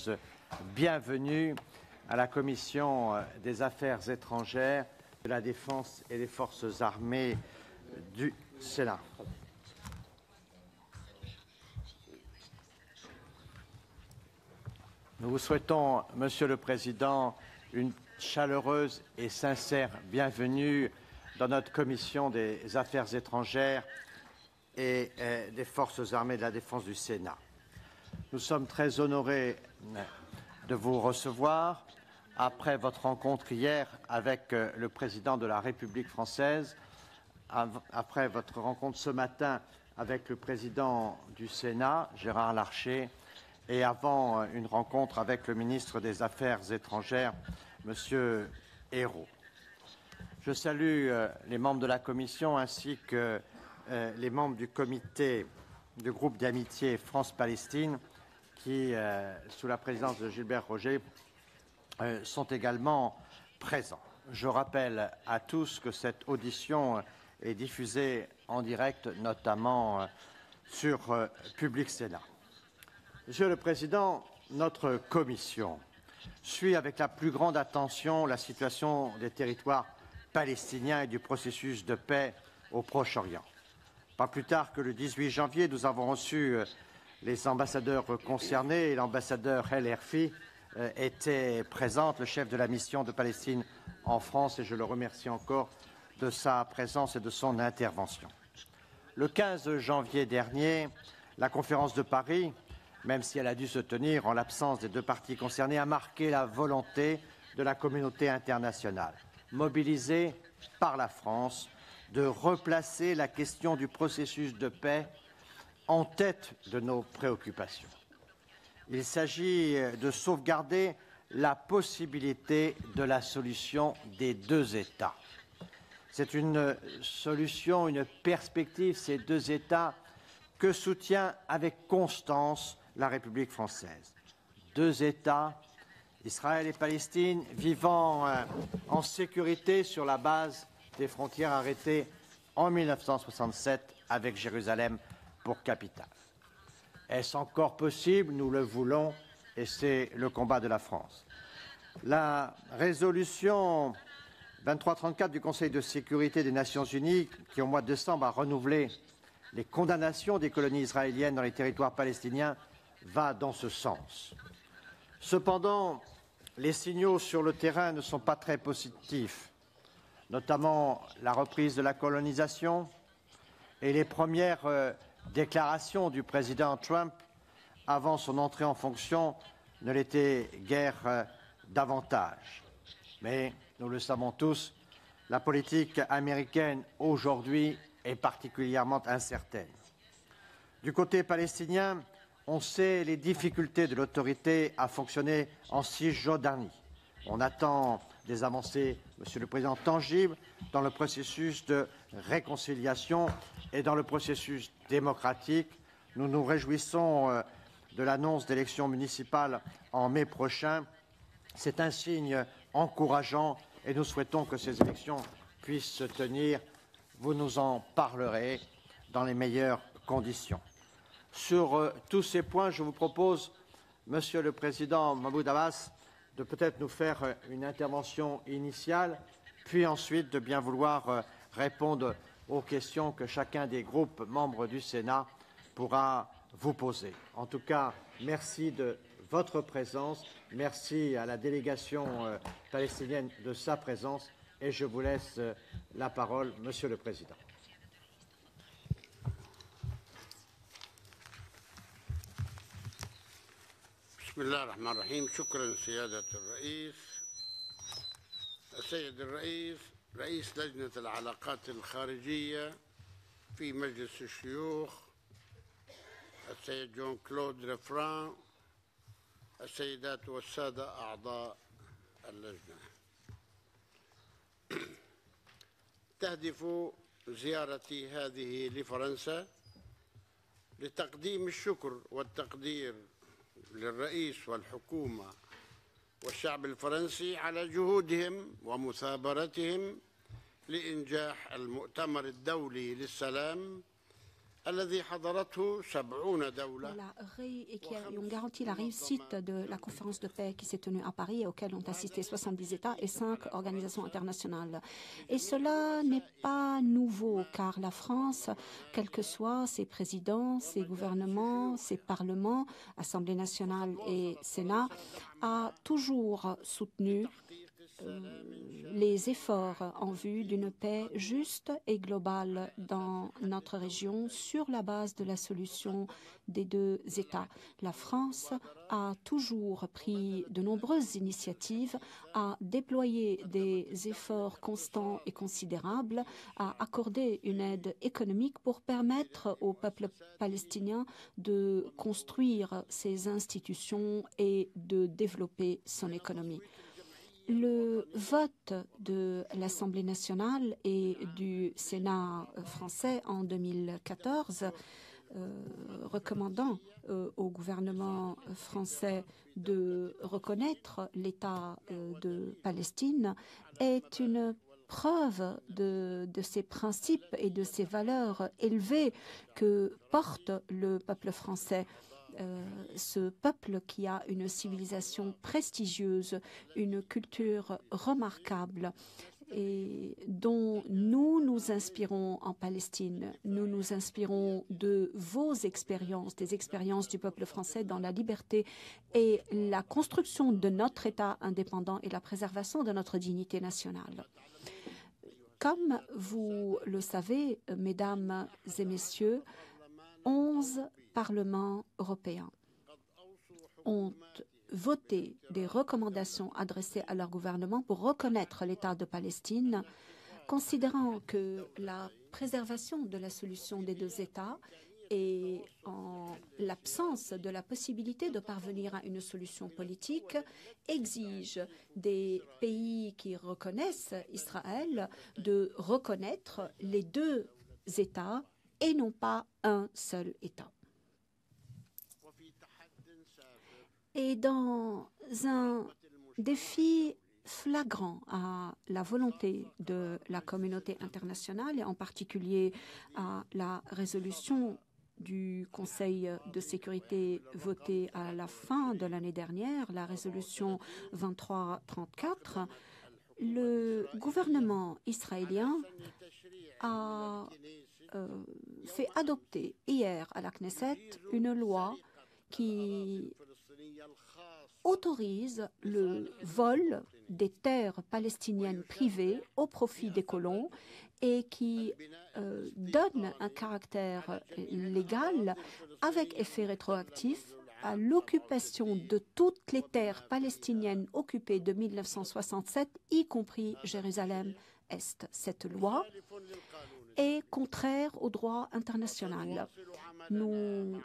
chaleureuse bienvenue à la Commission des Affaires étrangères, de la Défense et des Forces armées du Sénat. Nous vous souhaitons, Monsieur le Président, une chaleureuse et sincère bienvenue dans notre Commission des Affaires étrangères et des Forces armées de la Défense du Sénat. Nous sommes très honorés de vous recevoir après votre rencontre hier avec le Président de la République française, après votre rencontre ce matin avec le Président du Sénat, Gérard Larcher, et avant une rencontre avec le ministre des Affaires étrangères, M. Ayrault. Je salue les membres de la Commission ainsi que les membres du comité du groupe d'amitié France-Palestine qui, sous la présidence de Gilbert Roger, sont également présents. Je rappelle à tous que cette audition est diffusée en direct, notamment sur Public Sénat. Monsieur le Président, notre Commission suit avec la plus grande attention la situation des territoires palestiniens et du processus de paix au Proche-Orient. Pas plus tard que le 18 janvier, nous avons reçu les ambassadeurs concernés et l'ambassadeur El Herfi était présent, le chef de la mission de Palestine en France, et je le remercie encore de sa présence et de son intervention. Le 15 janvier dernier, la conférence de Paris, même si elle a dû se tenir en l'absence des deux parties concernées, a marqué la volonté de la communauté internationale, mobilisée par la France, de replacer la question du processus de paix en tête de nos préoccupations. Il s'agit de sauvegarder la possibilité de la solution des deux États. C'est une solution, une perspective, ces deux États, que soutient avec constance la République française. Deux États, Israël et Palestine, vivant en sécurité sur la base des frontières arrêtées en 1967 avec Jérusalem pour capitale. Est-ce encore possible? Nous le voulons et c'est le combat de la France. La résolution 2334 du Conseil de sécurité des Nations Unies, qui au mois de décembre a renouvelé les condamnations des colonies israéliennes dans les territoires palestiniens, va dans ce sens. Cependant, les signaux sur le terrain ne sont pas très positifs, notamment la reprise de la colonisation et les premières déclarations du président Trump avant son entrée en fonction ne l'étaient guère davantage. Mais, nous le savons tous, la politique américaine aujourd'hui est particulièrement incertaine. Du côté palestinien, on sait les difficultés de l'autorité à fonctionner en Cisjordanie. On attend des avancées, Monsieur le Président, tangibles dans le processus de réconciliation et dans le processus démocratique. Nous nous réjouissons de l'annonce d'élections municipales en mai prochain. C'est un signe encourageant et nous souhaitons que ces élections puissent se tenir. Vous nous en parlerez dans les meilleures conditions. Sur tous ces points, je vous propose, Monsieur le Président Mahmoud Abbas, de peut-être nous faire une intervention initiale, puis ensuite de bien vouloir répondre aux questions que chacun des groupes membres du Sénat pourra vous poser. En tout cas, merci de votre présence, merci à la délégation palestinienne de sa présence, et je vous laisse la parole, Monsieur le Président. بسم الله الرحمن الرحيم. شكرا سيادة الرئيس. السيد الرئيس رئيس لجنة العلاقات الخارجية في مجلس الشيوخ، السيد جون كلود ريفران، السيدات والسادة أعضاء اللجنة، تهدف زيارتي هذه لفرنسا لتقديم الشكر والتقدير للرئيس والحكومة والشعب الفرنسي على جهودهم ومثابرتهم لإنجاح المؤتمر الدولي للسلام الذي حضرته 70 دولة et qui ont garanti la réussite de la conférence de paix qui s'est tenue à Paris et auquel ont assisté 70 États et 5 organisations internationales. Et cela n'est pas nouveau car la France, quels que soient ses présidents, ses gouvernements, ses parlements, Assemblée nationale et Sénat, a toujours soutenu les efforts en vue d'une paix juste et globale dans notre région sur la base de la solution des deux États. La France a toujours pris de nombreuses initiatives, a déployé des efforts constants et considérables, a accordé une aide économique pour permettre au peuple palestinien de construire ses institutions et de développer son économie. Le vote de l'Assemblée nationale et du Sénat français en 2014 recommandant au gouvernement français de reconnaître l'État de Palestine est une preuve de ces principes et de ces valeurs élevées que porte le peuple français. Ce peuple qui a une civilisation prestigieuse, une culture remarquable et dont nous nous inspirons en Palestine. Nous nous inspirons de vos expériences, des expériences du peuple français dans la liberté et la construction de notre État indépendant et la préservation de notre dignité nationale. Comme vous le savez, mesdames et messieurs, 11 parlements européens ont voté des recommandations adressées à leur gouvernement pour reconnaître l'État de Palestine, considérant que la préservation de la solution des deux États et en l'absence de la possibilité de parvenir à une solution politique exige des pays qui reconnaissent Israël de reconnaître les deux États et non pas un seul État. Et dans un défi flagrant à la volonté de la communauté internationale, et en particulier à la résolution du Conseil de sécurité votée à la fin de l'année dernière, la résolution 2334, le gouvernement israélien a fait adopter hier à la Knesset une loi qui autorise le vol des terres palestiniennes privées au profit des colons et qui donne un caractère légal avec effet rétroactif à l'occupation de toutes les terres palestiniennes occupées de 1967, y compris Jérusalem-Est. Cette loi est contraire au droit international. Nous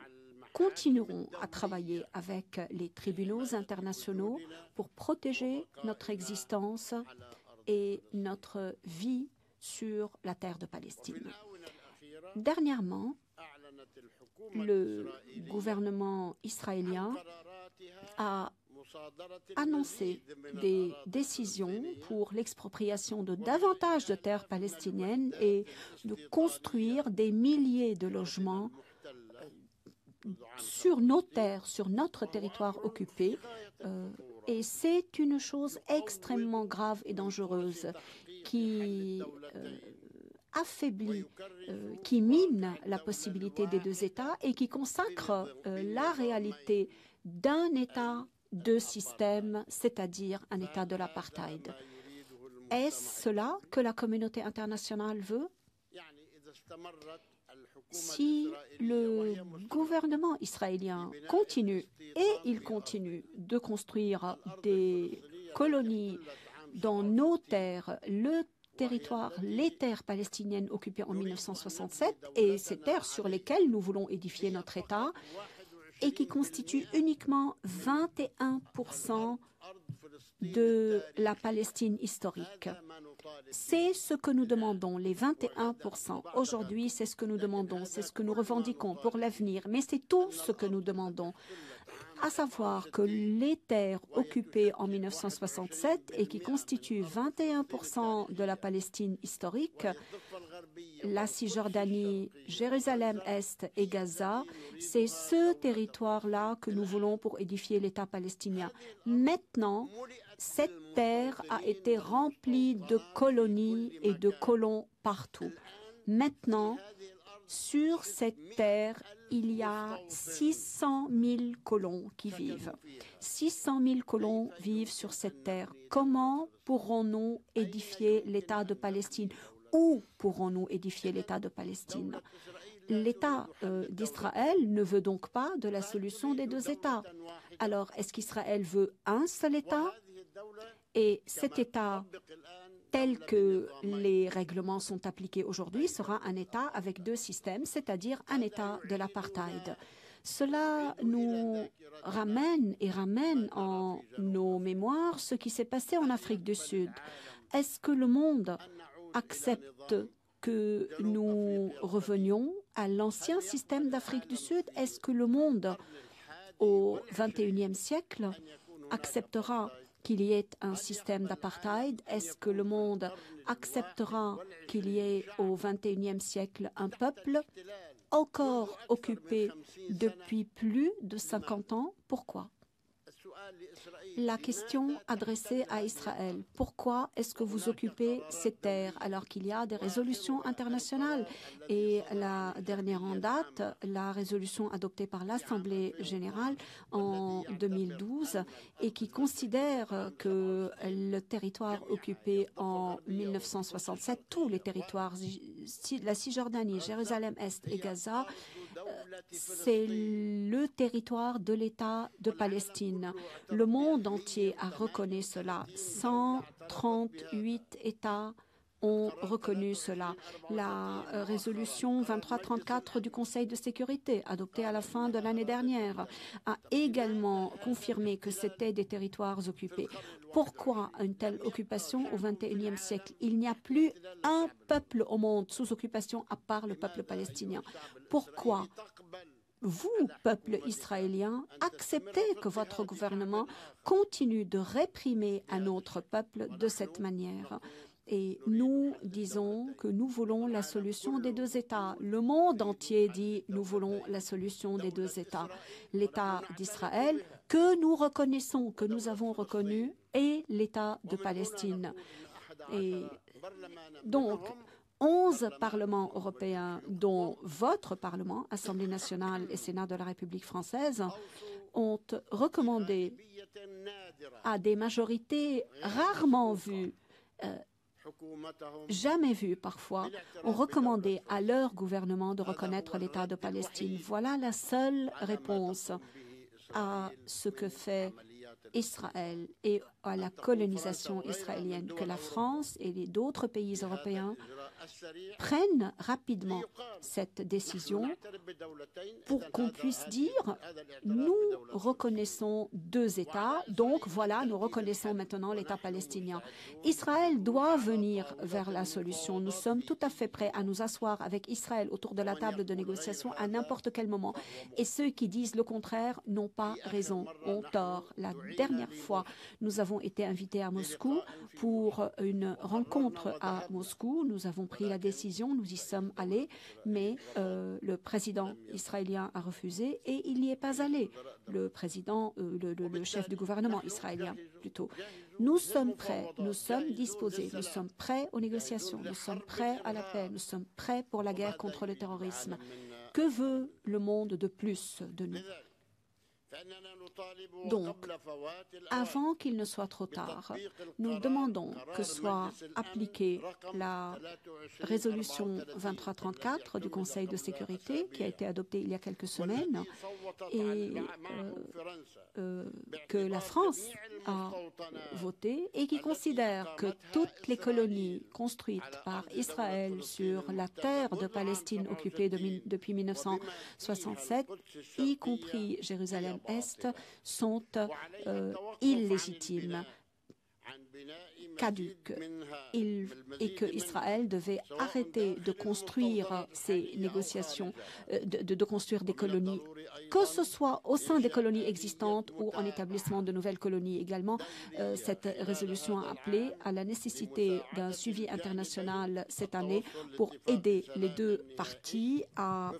continuerons à travailler avec les tribunaux internationaux pour protéger notre existence et notre vie sur la terre de Palestine. Dernièrement, le gouvernement israélien a annoncé des décisions pour l'expropriation de davantage de terres palestiniennes et de construire des milliers de logements sur nos terres, sur notre territoire occupé. Et c'est une chose extrêmement grave et dangereuse qui affaiblit, qui mine la possibilité des deux États et qui consacre la réalité d'un État, deux systèmes, c'est-à-dire un État de l'apartheid. Est-ce cela que la communauté internationale veut? Si le gouvernement israélien continue, et il continue de construire des colonies dans nos terres, le territoire, les terres palestiniennes occupées en 1967 et ces terres sur lesquelles nous voulons édifier notre État et qui constituent uniquement 21% de la Palestine historique. C'est ce que nous demandons, les 21%. Aujourd'hui, c'est ce que nous demandons, c'est ce que nous revendiquons pour l'avenir, mais c'est tout ce que nous demandons, à savoir que les terres occupées en 1967 et qui constituent 21% de la Palestine historique la Cisjordanie, Jérusalem-Est et Gaza, c'est ce territoire-là que nous voulons pour édifier l'État palestinien. Maintenant, cette terre a été remplie de colonies et de colons partout. Maintenant, sur cette terre, il y a 600 000 colons qui vivent. 600 000 colons vivent sur cette terre. Comment pourrons-nous édifier l'État de Palestine? Où pourrons-nous édifier l'État de Palestine? L'État d'Israël ne veut donc pas de la solution des deux États. Alors, est-ce qu'Israël veut un seul État? Et cet État, tel que les règlements sont appliqués aujourd'hui, sera un État avec deux systèmes, c'est-à-dire un État de l'apartheid. Cela nous ramène en nos mémoires ce qui s'est passé en Afrique du Sud. Est-ce que le monde accepte que nous revenions à l'ancien système d'Afrique du Sud? Est-ce que le monde, au XXIe siècle, acceptera qu'il y ait un système d'apartheid? Est-ce que le monde acceptera qu'il y ait au XXIe siècle un peuple encore occupé depuis plus de 50 ans? Pourquoi? La question adressée à Israël: pourquoi est-ce que vous occupez ces terres alors qu'il y a des résolutions internationales? Et la dernière en date, la résolution adoptée par l'Assemblée générale en 2012 et qui considère que le territoire occupé en 1967, tous les territoires, la Cisjordanie, Jérusalem-Est et Gaza, c'est le territoire de l'État de Palestine. Le monde entier a reconnu cela. 138 États ont reconnu cela. La résolution 2334 du Conseil de sécurité, adoptée à la fin de l'année dernière, a également confirmé que c'était des territoires occupés. Pourquoi une telle occupation au XXIe siècle? Il n'y a plus un peuple au monde sous occupation à part le peuple palestinien. Pourquoi vous, peuple israélien, acceptez que votre gouvernement continue de réprimer un autre peuple de cette manière? Et nous disons que nous voulons la solution des deux États. Le monde entier dit nous voulons la solution des deux États. L'État d'Israël, que nous reconnaissons, que nous avons reconnu, et l'État de Palestine. Et donc, 11 parlements européens, dont votre Parlement, Assemblée nationale et Sénat de la République française, ont recommandé à des majorités rarement vues, jamais vues parfois, ont recommandé à leur gouvernement de reconnaître l'État de Palestine. Voilà la seule réponse à ce que fait Israël et à la colonisation israélienne, que la France et d'autres pays européens prennent rapidement cette décision pour qu'on puisse dire nous reconnaissons deux États, donc voilà, nous reconnaissons maintenant l'État palestinien. Israël doit venir vers la solution. Nous sommes tout à fait prêts à nous asseoir avec Israël autour de la table de négociation à n'importe quel moment. Et ceux qui disent le contraire n'ont pas raison, ont tort. La dernière fois, nous avons été invités à Moscou pour une rencontre à Moscou. Nous avons pris la décision, nous y sommes allés, mais le président israélien a refusé et il n'y est pas allé. Le président, le chef du gouvernement israélien, plutôt. Nous sommes prêts, nous sommes disposés, nous sommes prêts aux négociations, nous sommes prêts à la paix, nous sommes prêts pour la guerre contre le terrorisme. Que veut le monde de plus de nous? Donc, avant qu'il ne soit trop tard, nous demandons que soit appliquée la résolution 2334 du Conseil de sécurité qui a été adoptée il y a quelques semaines et que la France a voté et qui considère que toutes les colonies construites par Israël sur la terre de Palestine occupée depuis 1967, y compris Jérusalem-Est, sont illégitimes. caduque et que Israël devait arrêter de construire ces négociations, de construire des colonies, que ce soit au sein des colonies existantes ou en établissement de nouvelles colonies également. Cette résolution a appelé à la nécessité d'un suivi international cette année pour aider les deux parties à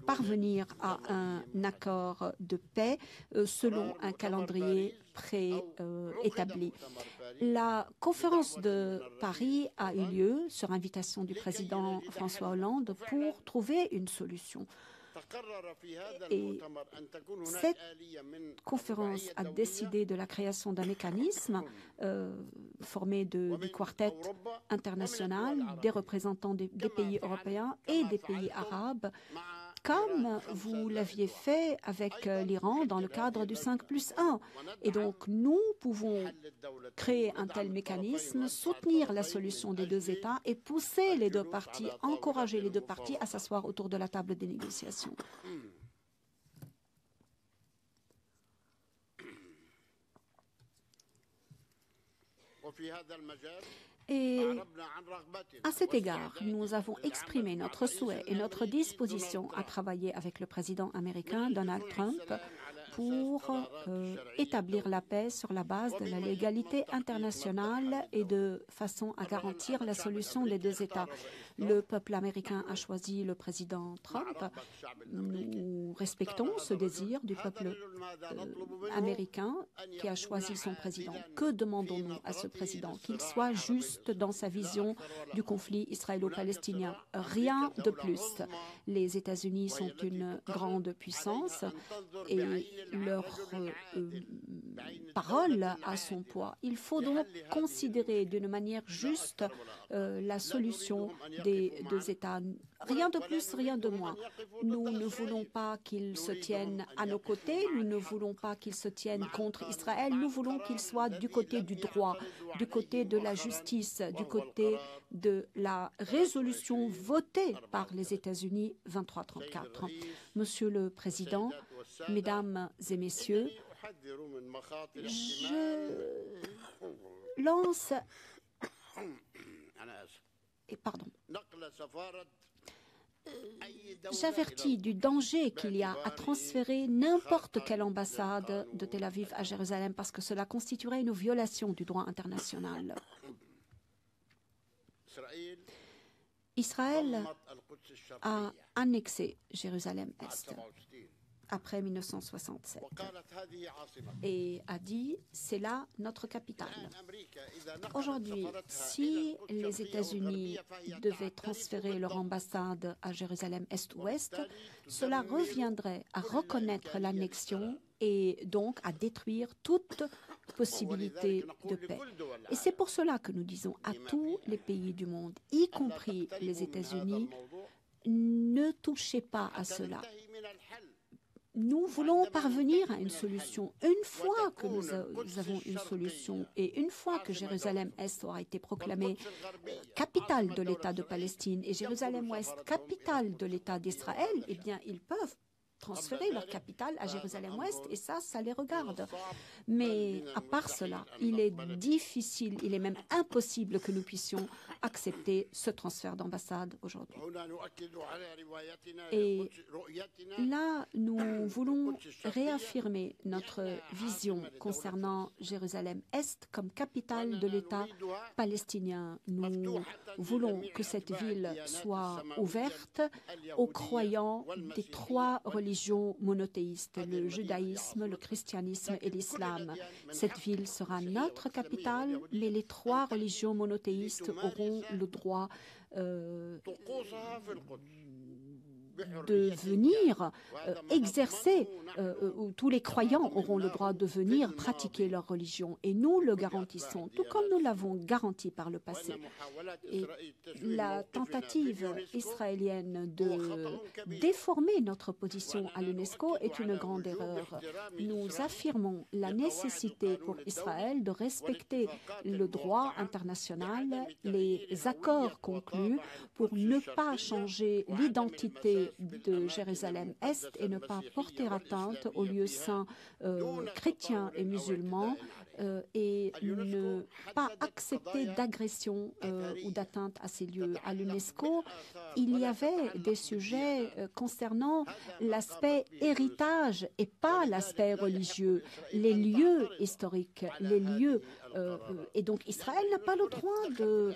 parvenir à un accord de paix selon un calendrier préétabli. La conférence de Paris a eu lieu sur invitation du président François Hollande pour trouver une solution. Et cette conférence a décidé de la création d'un mécanisme formé du quartet international des représentants des pays européens et des pays arabes, comme vous l'aviez fait avec l'Iran dans le cadre du 5+1. Et donc, nous pouvons créer un tel mécanisme, soutenir la solution des deux États et pousser les deux parties, encourager les deux parties à s'asseoir autour de la table des négociations. Et à cet égard, nous avons exprimé notre souhait et notre disposition à travailler avec le président américain Donald Trump pour établir la paix sur la base de la légalité internationale et de façon à garantir la solution des deux États. Le peuple américain a choisi le président Trump. Nous respectons ce désir du peuple américain qui a choisi son président. Que demandons-nous à ce président? Qu'il soit juste dans sa vision du conflit israélo-palestinien. Rien de plus. Les États-Unis sont une grande puissance et leur parole a son poids. Il faut donc considérer d'une manière juste la solution des deux États. Rien de plus, rien de moins. Nous ne voulons pas qu'ils se tiennent à nos côtés, nous ne voulons pas qu'ils se tiennent contre Israël, nous voulons qu'ils soient du côté du droit, du côté de la justice, du côté de la résolution votée par les États-Unis 2334. Monsieur le Président, Mesdames et Messieurs, je lance... J'avertis du danger qu'il y a à transférer n'importe quelle ambassade de Tel Aviv à Jérusalem parce que cela constituerait une violation du droit international. Israël a annexé Jérusalem-Est après 1967 et a dit c'est là notre capitale. Aujourd'hui, si les États-Unis devaient transférer leur ambassade à Jérusalem-Est-Ouest, cela reviendrait à reconnaître l'annexion et donc à détruire toute possibilité de paix. Et c'est pour cela que nous disons à tous les pays du monde, y compris les États-Unis, ne touchez pas à cela. Nous voulons parvenir à une solution. Une fois que nous avons une solution et une fois que Jérusalem-Est aura été proclamée capitale de l'État de Palestine et Jérusalem-Ouest capitale de l'État d'Israël, eh bien, ils peuvent transférer leur capitale à Jérusalem-Ouest et ça les regarde. Mais à part cela, il est difficile, il est même impossible que nous puissions accepter ce transfert d'ambassade aujourd'hui. Et là, nous voulons réaffirmer notre vision concernant Jérusalem-Est comme capitale de l'État palestinien. Nous voulons que cette ville soit ouverte aux croyants des trois religions monothéistes, le judaïsme, le christianisme et l'islam. Cette ville sera notre capitale, mais les trois religions monothéistes auront le droit de venir exercer, où tous les croyants auront le droit de venir pratiquer leur religion. Et nous le garantissons, tout comme nous l'avons garanti par le passé. Et la tentative israélienne de déformer notre position à l'UNESCO est une grande erreur. Nous affirmons la nécessité pour Israël de respecter le droit international, les accords conclus pour ne pas changer l'identité de Jérusalem-Est et ne pas porter atteinte aux lieux saints chrétiens et musulmans et ne pas accepter d'agression ou d'atteinte à ces lieux. À l'UNESCO, il y avait des sujets concernant l'aspect héritage et pas l'aspect religieux, les lieux historiques, les lieux. Et donc Israël n'a pas le droit de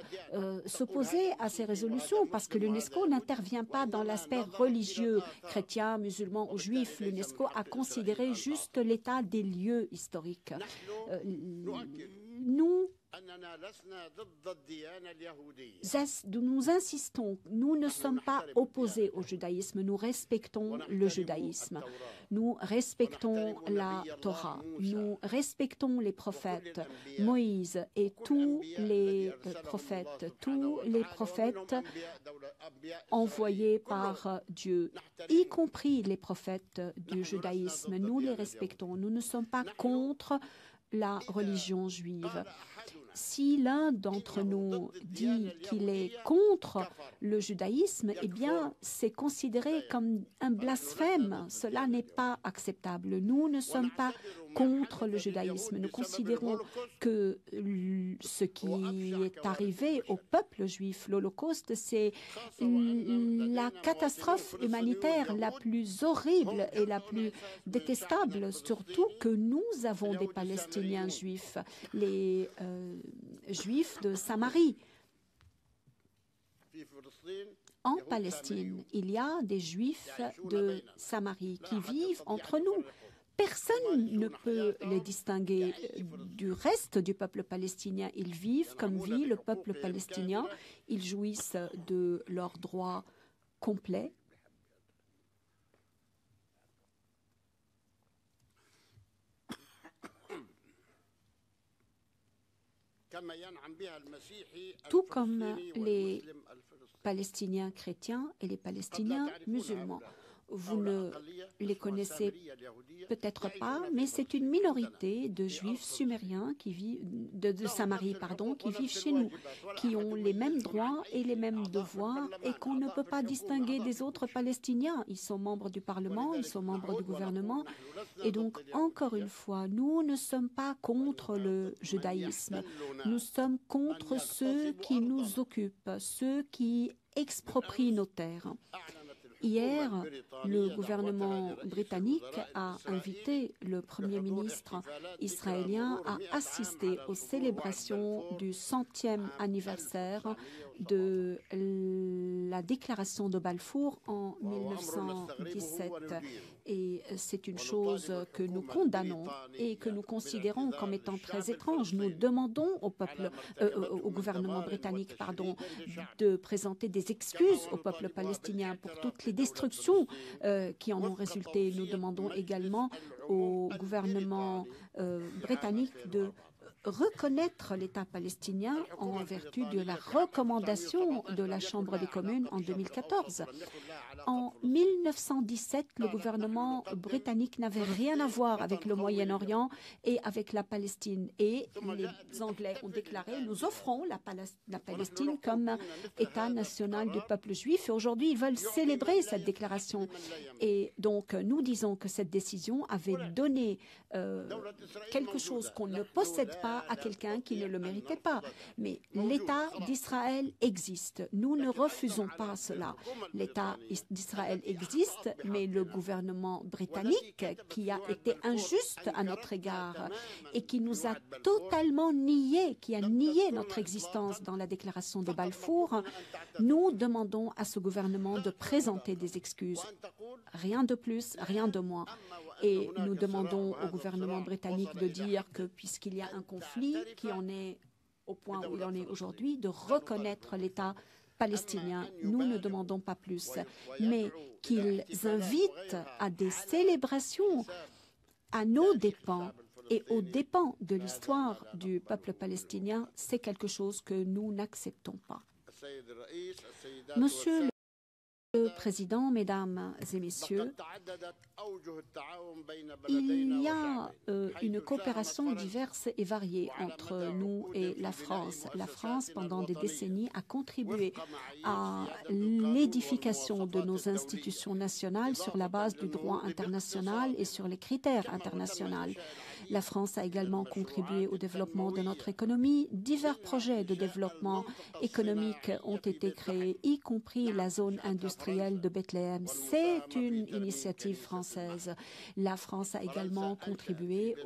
s'opposer à ces résolutions parce que l'UNESCO n'intervient pas dans l'aspect religieux, chrétien, musulman ou juif. L'UNESCO a considéré juste l'état des lieux historiques. Nous insistons, nous ne sommes pas opposés au judaïsme, nous respectons le judaïsme, nous respectons la Torah, nous respectons les prophètes, Moïse et tous les prophètes envoyés par Dieu, y compris les prophètes du judaïsme. Nous les respectons, nous ne sommes pas contre la religion juive. Si l'un d'entre nous dit qu'il est contre le judaïsme, eh bien, c'est considéré comme un blasphème. Cela n'est pas acceptable. Nous ne sommes pas contre le judaïsme. Nous considérons que ce qui est arrivé au peuple juif, l'Holocauste, c'est la catastrophe humanitaire la plus horrible et la plus détestable, surtout que nous avons des Palestiniens juifs, les Juifs de Samarie. En Palestine, il y a des Juifs de Samarie qui vivent entre nous. Personne ne peut les distinguer du reste du peuple palestinien. Ils vivent comme vit le peuple palestinien. Ils jouissent de leurs droits complets. Tout comme les Palestiniens chrétiens et les Palestiniens musulmans. Vous ne les connaissez peut-être pas, mais c'est une minorité de Juifs sumériens qui vivent, de Samarie, qui vivent chez nous, qui ont les mêmes droits et les mêmes devoirs et qu'on ne peut pas distinguer des autres Palestiniens. Ils sont membres du Parlement, ils sont membres du gouvernement. Et donc, encore une fois, nous ne sommes pas contre le judaïsme. Nous sommes contre ceux qui nous occupent, ceux qui exproprient nos terres. Hier, le gouvernement britannique a invité le Premier ministre israélien à assister aux célébrations du 100e anniversaire de la déclaration de Balfour en 1917. Et c'est une chose que nous condamnons et que nous considérons comme étant très étrange. Nous demandons au gouvernement britannique de présenter des excuses au peuple palestinien pour toutes les destructions qui en ont résulté. Nous demandons également au gouvernement britannique de reconnaître l'État palestinien en vertu de la recommandation de la Chambre des communes en 2014. En 1917, le gouvernement britannique n'avait rien à voir avec le Moyen-Orient et avec la Palestine. Et les Anglais ont déclaré « Nous offrons la Palestine comme État national du peuple juif ». Et aujourd'hui, ils veulent célébrer cette déclaration. Et donc, nous disons que cette décision avait donné quelque chose qu'on ne possède pas à quelqu'un qui ne le méritait pas. Mais l'État d'Israël existe. Nous ne refusons pas cela. L'État d'Israël existe, mais le gouvernement britannique, qui a été injuste à notre égard et qui nous a totalement nié, qui a nié notre existence dans la déclaration de Balfour, nous demandons à ce gouvernement de présenter des excuses. Rien de plus, rien de moins. Et nous demandons au gouvernement britannique de dire que puisqu'il y a un conflit qui en est au point où il en est aujourd'hui, de reconnaître l'État palestinien. Nous ne demandons pas plus, mais qu'ils invitent à des célébrations à nos dépens et aux dépens de l'histoire du peuple palestinien, c'est quelque chose que nous n'acceptons pas. Monsieur le Président, Mesdames et Messieurs, il y a une coopération diverse et variée entre nous et la France. La France, pendant des décennies, a contribué à l'édification de nos institutions nationales sur la base du droit international et sur les critères internationaux. La France a également contribué au développement de notre économie. Divers projets de développement économique ont été créés, y compris la zone industrielle de Bethléem. C'est une initiative française. La France a également contribué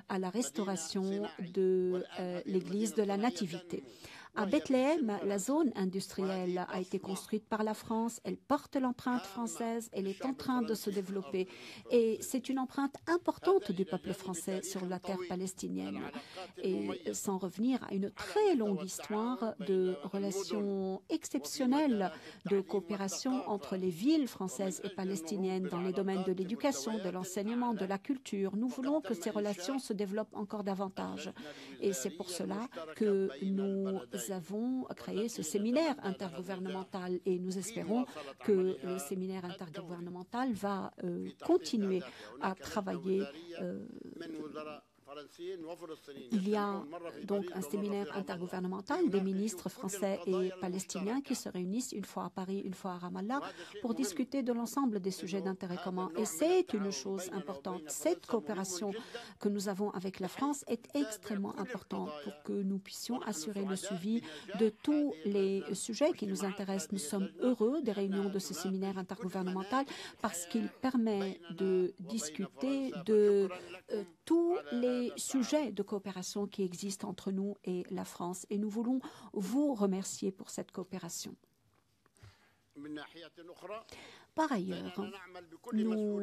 à la restauration de l'église de la Nativité. À Bethléem, la zone industrielle a été construite par la France. Elle porte l'empreinte française. Elle est en train de se développer. Et c'est une empreinte importante du peuple français sur la terre palestinienne. Et sans revenir à une très longue histoire de relations exceptionnelles de coopération entre les villes françaises et palestiniennes dans les domaines de l'éducation, de l'enseignement, de la culture. Nous voulons que ces relations se développent encore davantage. Et c'est pour cela que nous avons créé ce séminaire intergouvernemental et nous espérons que le séminaire intergouvernemental va continuer à travailler. Il y a donc un séminaire intergouvernemental des ministres français et palestiniens qui se réunissent une fois à Paris, une fois à Ramallah pour discuter de l'ensemble des sujets d'intérêt commun. Et c'est une chose importante. Cette coopération que nous avons avec la France est extrêmement importante pour que nous puissions assurer le suivi de tous les sujets qui nous intéressent. Nous sommes heureux des réunions de ce séminaire intergouvernemental parce qu'il permet de discuter de tous les sujets de coopération qui existent entre nous et la France. Et nous voulons vous remercier pour cette coopération. Par ailleurs, nous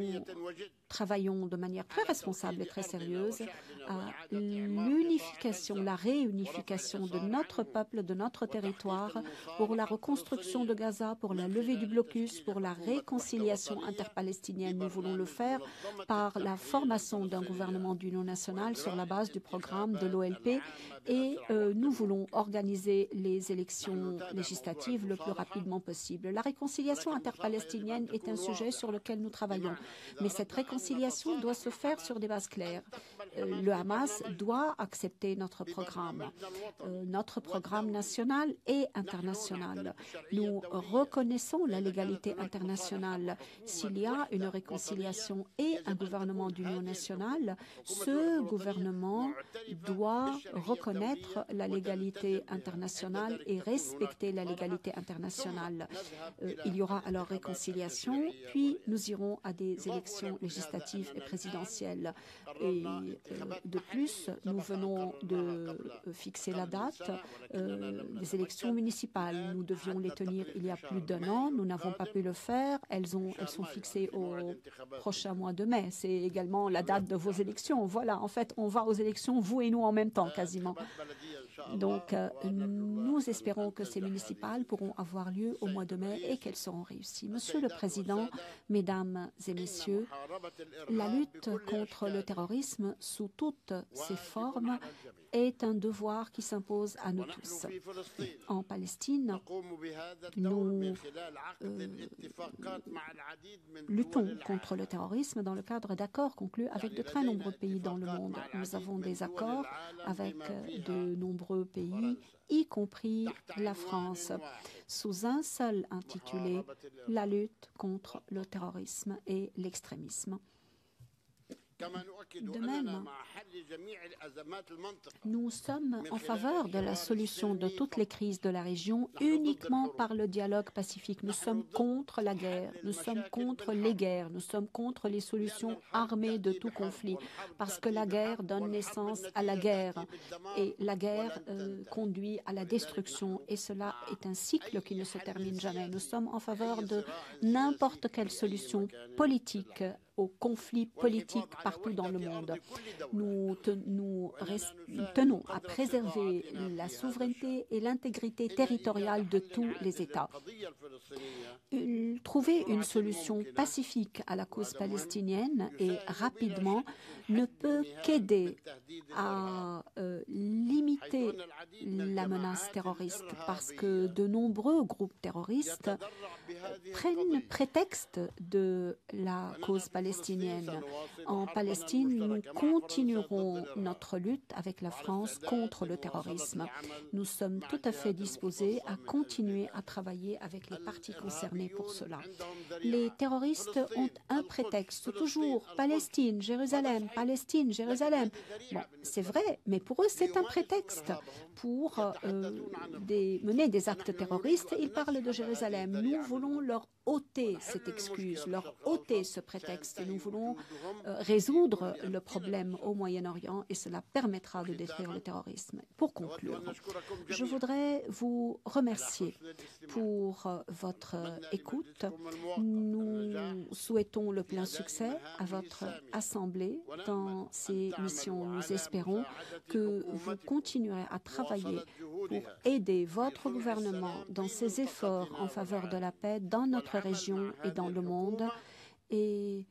travaillons de manière très responsable et très sérieuse à l'unification, la réunification de notre peuple, de notre territoire, pour la reconstruction de Gaza, pour la levée du blocus, pour la réconciliation interpalestinienne. Nous voulons le faire par la formation d'un gouvernement d'union nationale sur la base du programme de l'OLP et nous voulons organiser les élections législatives le plus rapidement possible. La réconciliation interpalestinienne est un sujet sur lequel nous travaillons. Mais cette réconciliation doit se faire sur des bases claires. Le Hamas doit accepter notre programme national et international. Nous reconnaissons la légalité internationale. S'il y a une réconciliation et un gouvernement d'union nationale, ce gouvernement doit reconnaître la légalité internationale et respecter la légalité internationale. Il y aura alors réconciliation, puis nous irons à des élections législatives et présidentielles. Et de plus, nous venons de fixer la date des élections municipales. Nous devions les tenir il y a plus d'1 an. Nous n'avons pas pu le faire. Elles sont fixées au prochain mois de mai. C'est également la date de vos élections. Voilà, en fait, on va aux élections, vous et nous en même temps, quasiment. Donc, nous espérons que ces municipales pourront avoir lieu au mois de mai et qu'elles seront réussies. Monsieur le Président, Mesdames et Messieurs, la lutte contre le terrorisme sous toutes ses formes est un devoir qui s'impose à nous tous. En Palestine, nous luttons contre le terrorisme dans le cadre d'accords conclus avec de très nombreux pays dans le monde. Nous avons des accords avec de nombreux pays, y compris la France, sous un seul intitulé « La lutte contre le terrorisme et l'extrémisme ». De même, nous sommes en faveur de la solution de toutes les crises de la région uniquement par le dialogue pacifique. Nous sommes contre la guerre, nous sommes contre les guerres, nous sommes contre les solutions armées de tout conflit, parce que la guerre donne naissance à la guerre et la guerre conduit à la destruction et cela est un cycle qui ne se termine jamais. Nous sommes en faveur de n'importe quelle solution politique aux conflits politiques partout dans le monde. Nous tenons à préserver la souveraineté et l'intégrité territoriale de tous les États. Trouver une solution pacifique à la cause palestinienne et rapidement ne peut qu'aider à limiter la menace terroriste parce que de nombreux groupes terroristes prennent prétexte de la cause palestinienne. En Palestine, nous continuerons notre lutte avec la France contre le terrorisme. Nous sommes tout à fait disposés à continuer à travailler avec les parties concernées pour cela. Les terroristes ont un prétexte, toujours Palestine, Jérusalem, Palestine, Jérusalem. Bon, c'est vrai, mais pour eux, c'est un prétexte pour mener des actes terroristes. Ils parlent de Jérusalem. Nous voulons leur ôter cette excuse, leur ôter ce prétexte. Nous voulons résoudre le problème au Moyen-Orient et cela permettra de détruire le terrorisme. Pour conclure, je voudrais vous remercier pour votre écoute. Nous souhaitons le plein succès à votre Assemblée dans ces missions. Nous espérons que vous continuerez à travailler pour aider votre gouvernement dans ses efforts en faveur de la paix dans notre région et dans le monde et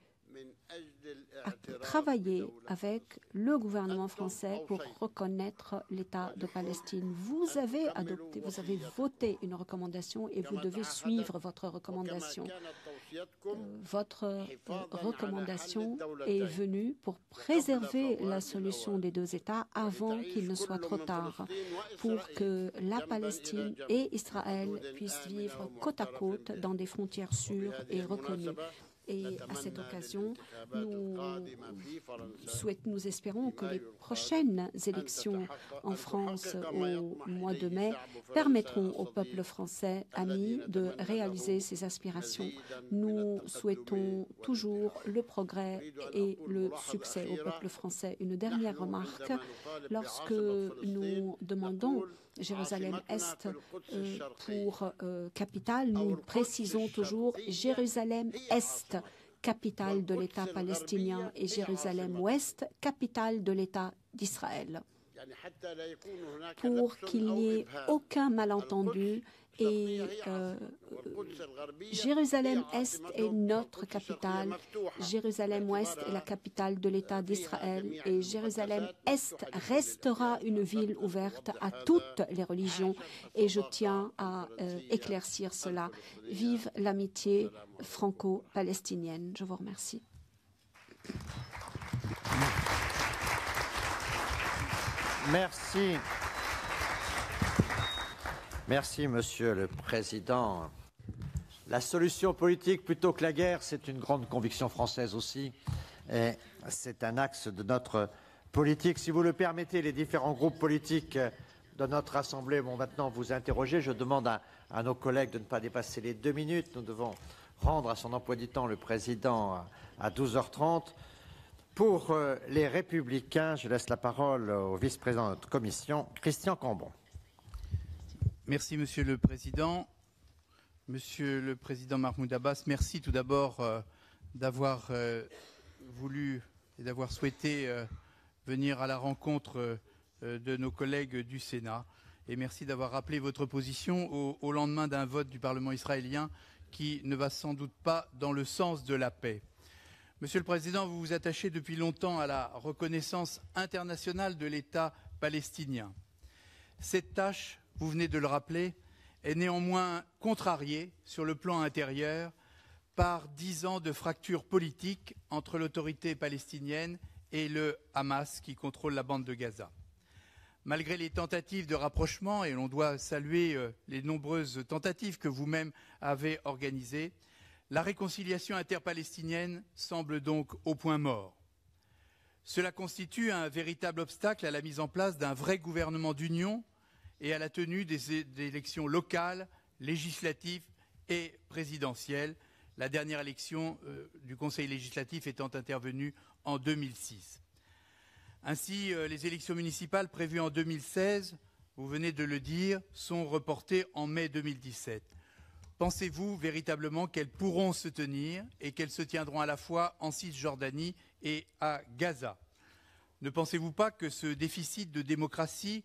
à travailler avec le gouvernement français pour reconnaître l'État de Palestine. Vous avez adopté, vous avez voté une recommandation et vous devez suivre votre recommandation. Votre recommandation est venue pour préserver la solution des deux États avant qu'il ne soit trop tard, pour que la Palestine et Israël puissent vivre côte à côte dans des frontières sûres et reconnues. Et à cette occasion, nous espérons que les prochaines élections en France au mois de mai permettront au peuple français ami de réaliser ses aspirations. Nous souhaitont toujours le progrès et le succès au peuple français. Une dernière remarque, lorsque nous demandons Jérusalem-Est pour capitale, nous précisons toujours Jérusalem-Est, capitale de l'État palestinien, et Jérusalem-Ouest, capitale de l'État d'Israël. Pour qu'il n'y ait aucun malentendu, et Jérusalem-Est est notre capitale, Jérusalem-Ouest est la capitale de l'État d'Israël et Jérusalem-Est restera une ville ouverte à toutes les religions et je tiens à éclaircir cela. Vive l'amitié franco-palestinienne. Je vous remercie. Merci. Merci, Monsieur le Président. La solution politique plutôt que la guerre, c'est une grande conviction française aussi. Et c'est un axe de notre politique. Si vous le permettez, les différents groupes politiques de notre Assemblée vont maintenant vous interroger. Je demande à nos collègues de ne pas dépasser les 2 minutes. Nous devons rendre à son emploi du temps le Président à 12h30. Pour les Républicains, je laisse la parole au vice-président de notre commission, Christian Cambon. Merci, Monsieur le Président. Monsieur le Président Mahmoud Abbas, merci tout d'abord d'avoir voulu et d'avoir souhaité venir à la rencontre de nos collègues du Sénat. Et merci d'avoir rappelé votre position au lendemain d'un vote du Parlement israélien qui ne va sans doute pas dans le sens de la paix. Monsieur le Président, vous vous attachez depuis longtemps à la reconnaissance internationale de l'État palestinien. Cette tâche, vous venez de le rappeler, est néanmoins contrariée sur le plan intérieur par 10 ans de fracture politique entre l'autorité palestinienne et le Hamas qui contrôle la bande de Gaza. Malgré les tentatives de rapprochement, et l'on doit saluer les nombreuses tentatives que vous-même avez organisées, la réconciliation interpalestinienne semble donc au point mort. Cela constitue un véritable obstacle à la mise en place d'un vrai gouvernement d'union et à la tenue des élections locales, législatives et présidentielles, la dernière élection du Conseil législatif étant intervenue en 2006. Ainsi, les élections municipales prévues en 2016, vous venez de le dire, sont reportées en mai 2017. Pensez-vous véritablement qu'elles pourront se tenir et qu'elles se tiendront à la fois en Cisjordanie et à Gaza? Ne pensez-vous pas que ce déficit de démocratie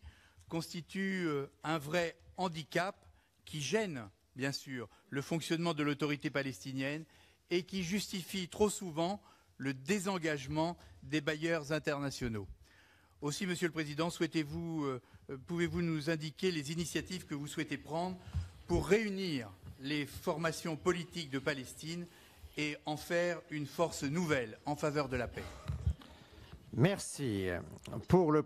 constitue un vrai handicap qui gêne, bien sûr, le fonctionnement de l'autorité palestinienne et qui justifie trop souvent le désengagement des bailleurs internationaux? Aussi, Monsieur le Président, pouvez-vous nous indiquer les initiatives que vous souhaitez prendre pour réunir les formations politiques de Palestine et en faire une force nouvelle en faveur de la paix. Merci. Pour le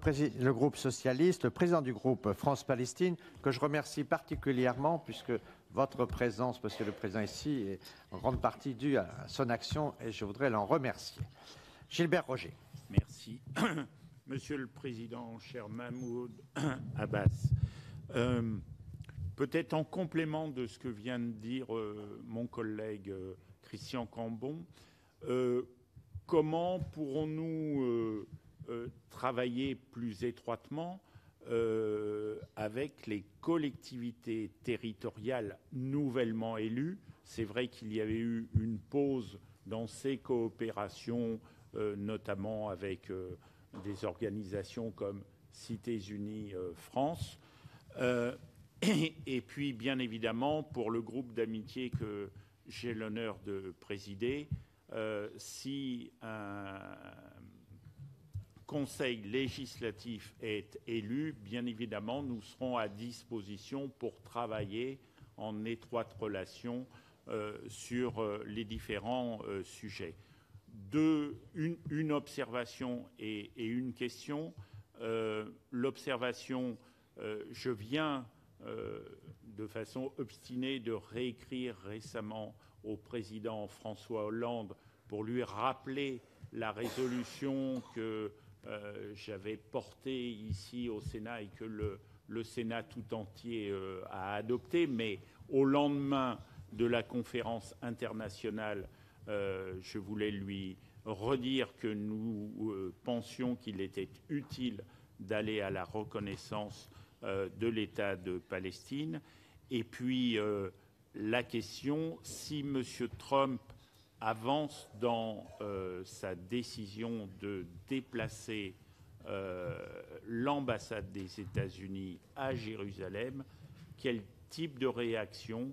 groupe socialiste, le président du groupe France-Palestine, que je remercie particulièrement puisque votre présence, Monsieur le Président, ici est en grande partie due à son action et je voudrais l'en remercier. Gilbert Roger. Merci. Monsieur le Président, cher Mahmoud Abbas, peut-être en complément de ce que vient de dire mon collègue Christian Cambon, comment pourrons-nous travailler plus étroitement avec les collectivités territoriales nouvellement élues? C'est vrai qu'il y avait eu une pause dans ces coopérations, notamment avec des organisations comme Cités Unies France. Et puis, bien évidemment, pour le groupe d'amitié que j'ai l'honneur de présider, si un conseil législatif est élu, bien évidemment, nous serons à disposition pour travailler en étroite relation sur les différents sujets. Une observation et une question. L'observation, je viens de façon obstinée de réécrire récemment au président François Hollande pour lui rappeler la résolution que j'avais portée ici au Sénat et que le Sénat tout entier a adoptée, mais au lendemain de la conférence internationale, je voulais lui redire que nous pensions qu'il était utile d'aller à la reconnaissance de l'État de Palestine. Et puis la question, si M. Trump avance dans sa décision de déplacer l'ambassade des États-Unis à Jérusalem, quel type de réaction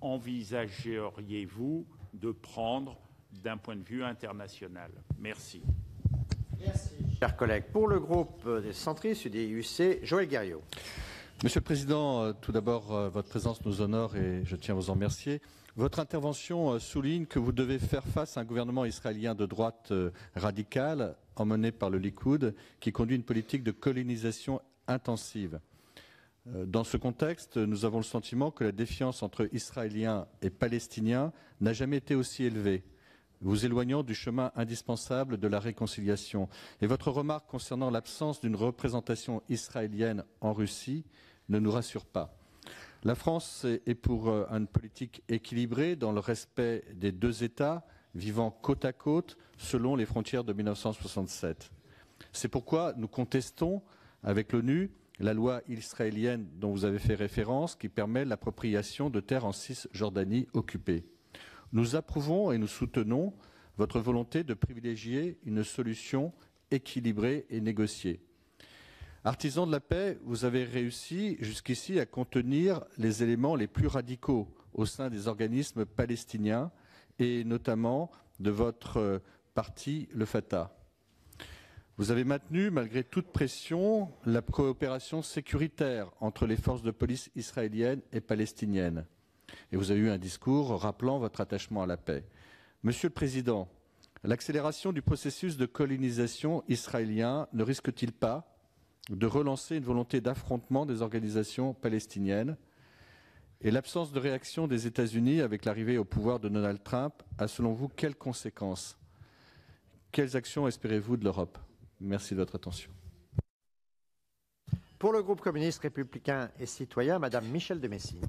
envisageriez-vous de prendre d'un point de vue international? Merci. Merci, chers collègues. Pour le groupe des centristes du DIUC, Joël Guerriau. Monsieur le Président, tout d'abord, votre présence nous honore et je tiens à vous en remercier. Votre intervention souligne que vous devez faire face à un gouvernement israélien de droite radicale, emmené par le Likoud, qui conduit une politique de colonisation intensive. Dans ce contexte, nous avons le sentiment que la défiance entre Israéliens et Palestiniens n'a jamais été aussi élevée, vous éloignant du chemin indispensable de la réconciliation. Et votre remarque concernant l'absence d'une représentation israélienne en Russie ne nous rassure pas. La France est pour une politique équilibrée dans le respect des deux États vivant côte à côte selon les frontières de 1967. C'est pourquoi nous contestons avec l'ONU la loi israélienne dont vous avez fait référence qui permet l'appropriation de terres en Cisjordanie occupée. Nous approuvons et nous soutenons votre volonté de privilégier une solution équilibrée et négociée. Artisans de la paix, vous avez réussi jusqu'ici à contenir les éléments les plus radicaux au sein des organismes palestiniens et notamment de votre parti, le Fatah. Vous avez maintenu, malgré toute pression, la coopération sécuritaire entre les forces de police israéliennes et palestiniennes. Et vous avez eu un discours rappelant votre attachement à la paix. Monsieur le Président, l'accélération du processus de colonisation israélien ne risque-t-il pas de relancer une volonté d'affrontement des organisations palestiniennes? Et l'absence de réaction des États-Unis avec l'arrivée au pouvoir de Donald Trump a, selon vous, quelles conséquences? Quelles actions espérez-vous de l'Europe? Merci de votre attention. Pour le groupe communiste républicain et citoyen, Madame Michèle de Messine.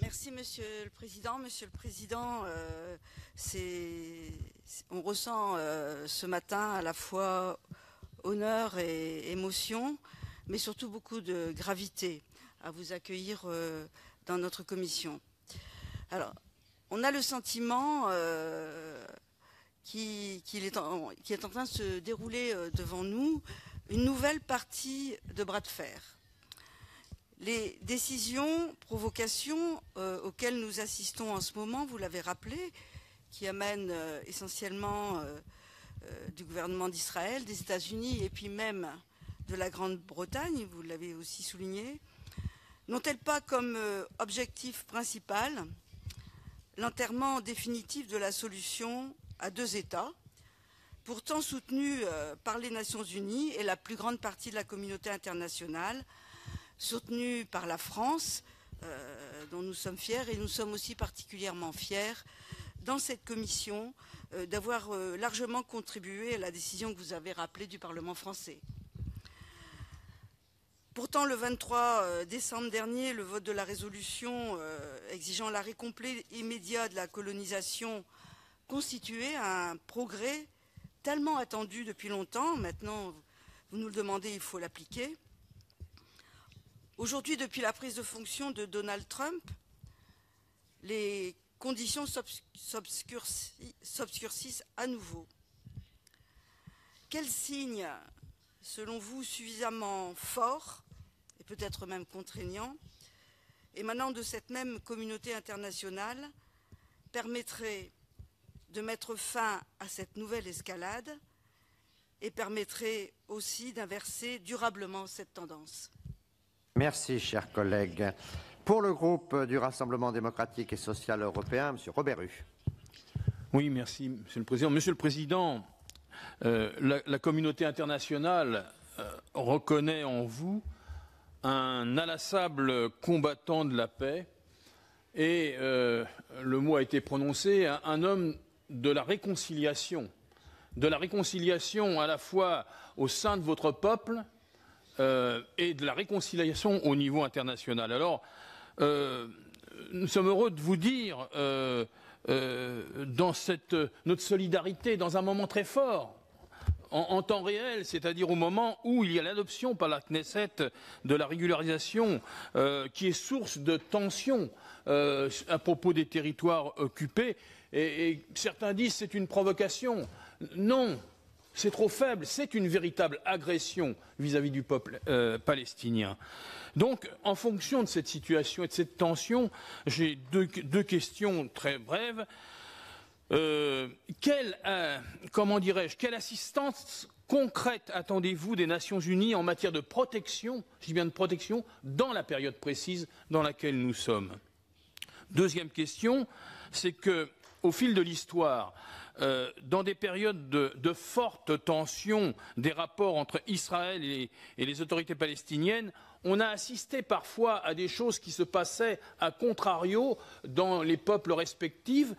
Merci, Monsieur le Président. Monsieur le Président, on ressent ce matin à la fois honneur et émotion, mais surtout beaucoup de gravité à vous accueillir dans notre commission. Alors, on a le sentiment qu'il est en train de se dérouler devant nous une nouvelle partie de bras de fer. Les décisions, provocations auxquelles nous assistons en ce moment, vous l'avez rappelé, qui amènent essentiellement du gouvernement d'Israël, des États-Unis et puis même de la Grande-Bretagne, vous l'avez aussi souligné, n'ont-elles pas comme objectif principal l'enterrement définitif de la solution à deux États, pourtant soutenue par les Nations Unies et la plus grande partie de la communauté internationale, soutenue par la France, dont nous sommes fiers, et nous sommes aussi particulièrement fiers dans cette commission d'avoir largement contribué à la décision que vous avez rappelée du Parlement français. Pourtant, le 23 décembre dernier, le vote de la résolution exigeant l'arrêt complet immédiat de la colonisation constituait un progrès tellement attendu depuis longtemps. Maintenant, vous nous le demandez, il faut l'appliquer. Aujourd'hui, depuis la prise de fonction de Donald Trump, les conditions s'obscurcissent à nouveau. Quels signes, selon vous, suffisamment forts, et peut-être même contraignants, émanant de cette même communauté internationale, permettraient de mettre fin à cette nouvelle escalade et permettraient aussi d'inverser durablement cette tendance? Merci, chers collègues. Pour le groupe du Rassemblement démocratique et social européen, M. Robert Rue. Oui, merci, Monsieur le Président. Monsieur le Président, la communauté internationale reconnaît en vous un inlassable combattant de la paix et, le mot a été prononcé, un homme de la réconciliation à la fois au sein de votre peuple et de la réconciliation au niveau international. Alors, nous sommes heureux de vous dire, dans notre solidarité, dans un moment très fort, en temps réel, c'est-à-dire au moment où il y a l'adoption par la Knesset de la régularisation qui est source de tensions à propos des territoires occupés. Et certains disent que c'est une provocation. Non, c'est trop faible, c'est une véritable agression vis-à-vis du peuple palestinien. Donc, en fonction de cette situation et de cette tension, j'ai deux questions très brèves. Quelle assistance concrète attendez-vous des Nations Unies en matière de protection, je dis bien de protection, dans la période précise dans laquelle nous sommes? Deuxième question, c'est que, au fil de l'histoire, dans des périodes de fortes tensions des rapports entre Israël et les autorités palestiniennes, on a assisté parfois à des choses qui se passaient à contrario dans les peuples respectifs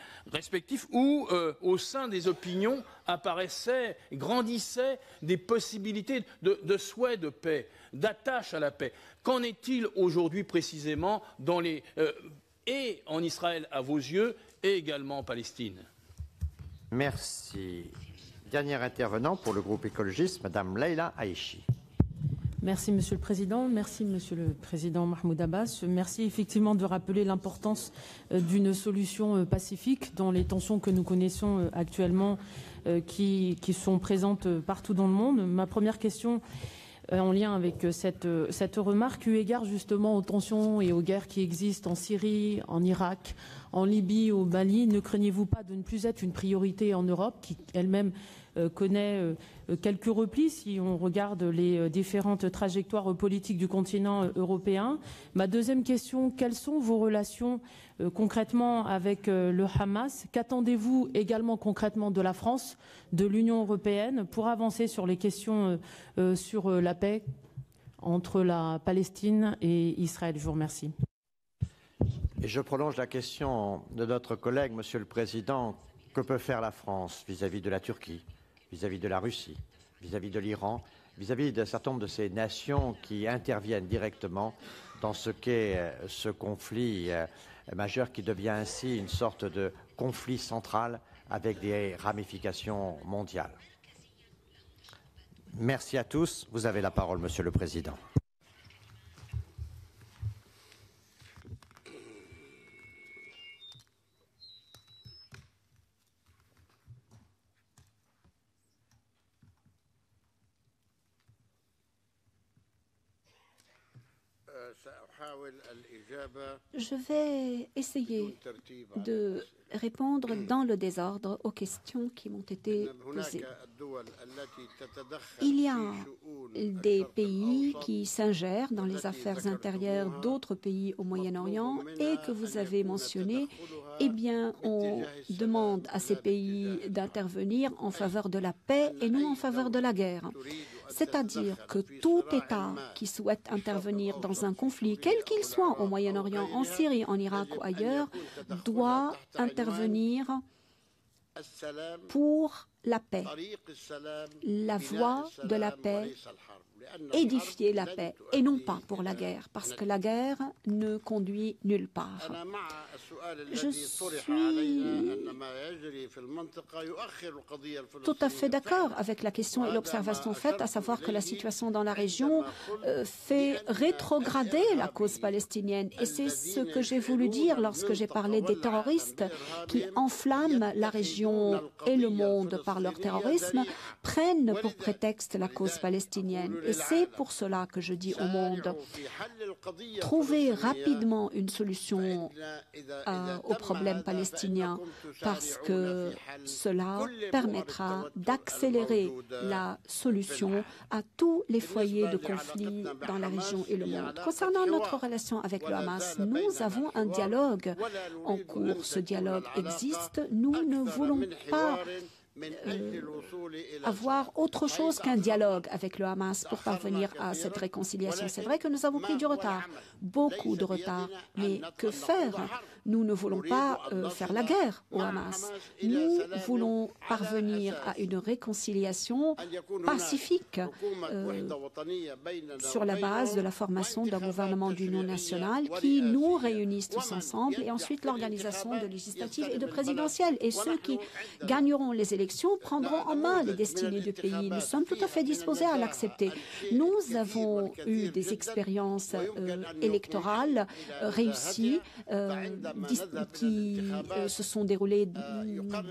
où, au sein des opinions, apparaissaient, grandissaient des possibilités de souhait de paix, d'attache à la paix. Qu'en est-il aujourd'hui précisément et en Israël à vos yeux et également en Palestine? Merci. Dernier intervenant pour le groupe écologiste, Madame Leïla Haïchi. Merci Monsieur le Président, merci Monsieur le Président Mahmoud Abbas. Merci effectivement de rappeler l'importance d'une solution pacifique dans les tensions que nous connaissons actuellement qui sont présentes partout dans le monde. Ma première question en lien avec cette remarque, eu égard justement aux tensions et aux guerres qui existent en Syrie, en Irak, en Libye, au Mali, ne craignez-vous pas de ne plus être une priorité en Europe qui elle-même connaît quelques replis si on regarde les différentes trajectoires politiques du continent européen? Ma deuxième question, quelles sont vos relations concrètement avec le Hamas? Qu'attendez-vous également concrètement de la France, de l'Union européenne pour avancer sur les questions sur la paix entre la Palestine et Israël? Je vous remercie. Et je prolonge la question de notre collègue, Monsieur le Président. Que peut faire la France vis-à-vis de la Turquie, vis-à-vis de la Russie, vis-à-vis de l'Iran, vis-à-vis d'un certain nombre de ces nations qui interviennent directement dans ce qu'est ce conflit majeur qui devient ainsi une sorte de conflit central avec des ramifications mondiales? Merci à tous. Vous avez la parole, Monsieur le Président. Je vais essayer de répondre dans le désordre aux questions qui m'ont été posées. Il y a des pays qui s'ingèrent dans les affaires intérieures d'autres pays au Moyen-Orient et que vous avez mentionné, eh bien, on demande à ces pays d'intervenir en faveur de la paix et non en faveur de la guerre. C'est-à-dire que tout État qui souhaite intervenir dans un conflit, quel qu'il soit au Moyen-Orient, en Syrie, en Irak ou ailleurs, doit intervenir pour la paix, la voie de la paix, édifier la paix et non pas pour la guerre, parce que la guerre ne conduit nulle part. Je suis tout à fait d'accord avec la question et l'observation faite, à savoir que la situation dans la région fait rétrograder la cause palestinienne. Et c'est ce que j'ai voulu dire lorsque j'ai parlé des terroristes qui enflamment la région et le monde par leur terrorisme, prennent pour prétexte la cause palestinienne. Et c'est pour cela que je dis au monde, trouvez rapidement une solution au problème palestinien, parce que cela permettra d'accélérer la solution à tous les foyers de conflit dans la région et le monde. Concernant notre relation avec le Hamas, nous avons un dialogue en cours. Ce dialogue existe. Nous ne voulons pas avoir autre chose qu'un dialogue avec le Hamas pour parvenir à cette réconciliation. C'est vrai que nous avons pris du retard, beaucoup de retard, mais que faire? Nous ne voulons pas faire la guerre au Hamas. Nous voulons parvenir à une réconciliation pacifique sur la base de la formation d'un gouvernement d'union nationale qui nous réunisse tous ensemble et ensuite l'organisation de législatives et de présidentielles. Et ceux qui gagneront les élections prendront en main les destinées du pays. Nous sommes tout à fait disposés à l'accepter. Nous avons eu des expériences électorales réussies qui se sont déroulées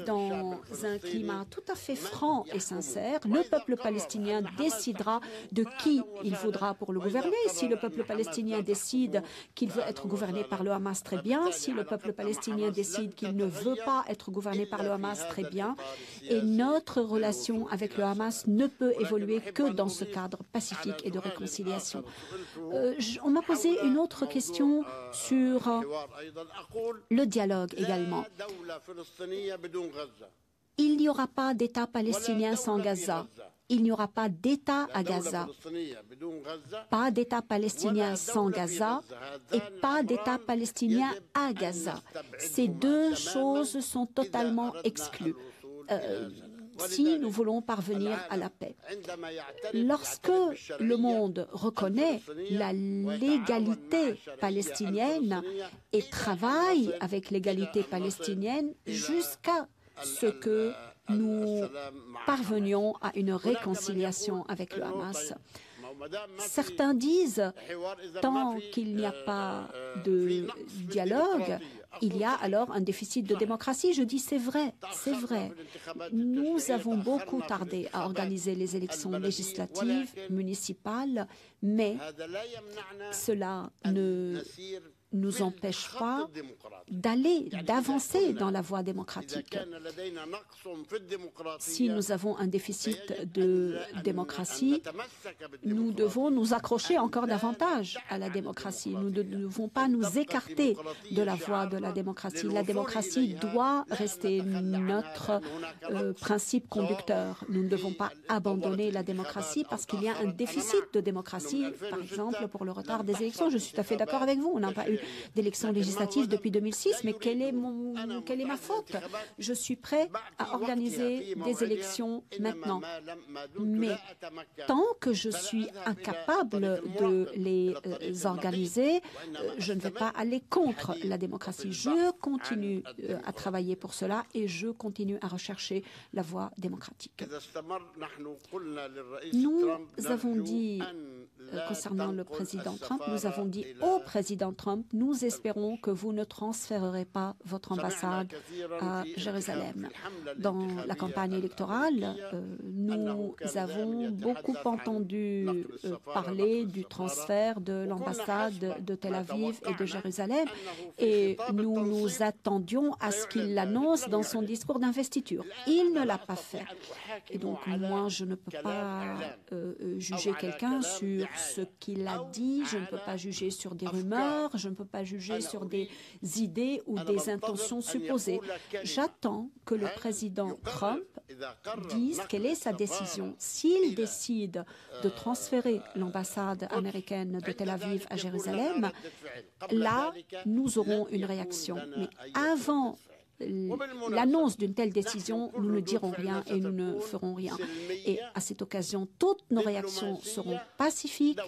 dans un climat tout à fait franc et sincère. Le peuple palestinien décidera de qui il voudra pour le gouverner. Si le peuple palestinien décide qu'il veut être gouverné par le Hamas, très bien. Si le peuple palestinien décide qu'il ne veut pas être gouverné par le Hamas, très bien. Et notre relation avec le Hamas ne peut évoluer que dans ce cadre pacifique et de réconciliation. On m'a posé une autre question sur le dialogue également. Il n'y aura pas d'État palestinien sans Gaza. Il n'y aura pas d'État à Gaza. Pas d'État palestinien sans Gaza et pas d'État palestinien à Gaza. Ces deux choses sont totalement exclues. Si nous voulons parvenir à la paix. Lorsque le monde reconnaît la légalité palestinienne et travaille avec l'égalité palestinienne jusqu'à ce que nous parvenions à une réconciliation avec le Hamas. Certains disent, tant qu'il n'y a pas de dialogue, il y a alors un déficit de démocratie. Je dis c'est vrai, c'est vrai. Nous avons beaucoup tardé à organiser les élections législatives, municipales, mais cela ne nous empêche pas d'avancer dans la voie démocratique. Si nous avons un déficit de démocratie, nous devons nous accrocher encore davantage à la démocratie. Nous ne devons pas nous écarter de la voie de la démocratie. La démocratie doit rester notre principe conducteur. Nous ne devons pas abandonner la démocratie parce qu'il y a un déficit de démocratie, par exemple, pour le retard des élections. Je suis tout à fait d'accord avec vous. On n'a pas eu d'élections législatives depuis 2006, mais quelle est ma faute? Je suis prêt à organiser des élections maintenant. Mais tant que je suis incapable de les organiser, je ne vais pas aller contre la démocratie. Je continue à travailler pour cela et je continue à rechercher la voie démocratique. Nous avons dit, concernant le président Trump, nous avons dit au président Trump, nous espérons que vous ne transférerez pas votre ambassade à Jérusalem. Dans la campagne électorale, nous avons beaucoup entendu parler du transfert de l'ambassade de Tel Aviv et de Jérusalem, et nous nous attendions à ce qu'il l'annonce dans son discours d'investiture. Il ne l'a pas fait. Et donc, moi, je ne peux pas juger quelqu'un sur ce qu'il a dit, je ne peux pas juger sur des rumeurs, je ne peux pas juger sur des idées ou des intentions supposées. J'attends que le président Trump dise quelle est sa décision. S'il décide de transférer l'ambassade américaine de Tel Aviv à Jérusalem, là, nous aurons une réaction. Mais avant l'annonce d'une telle décision, nous ne dirons rien et nous ne ferons rien. Et à cette occasion, toutes nos réactions seront pacifiques,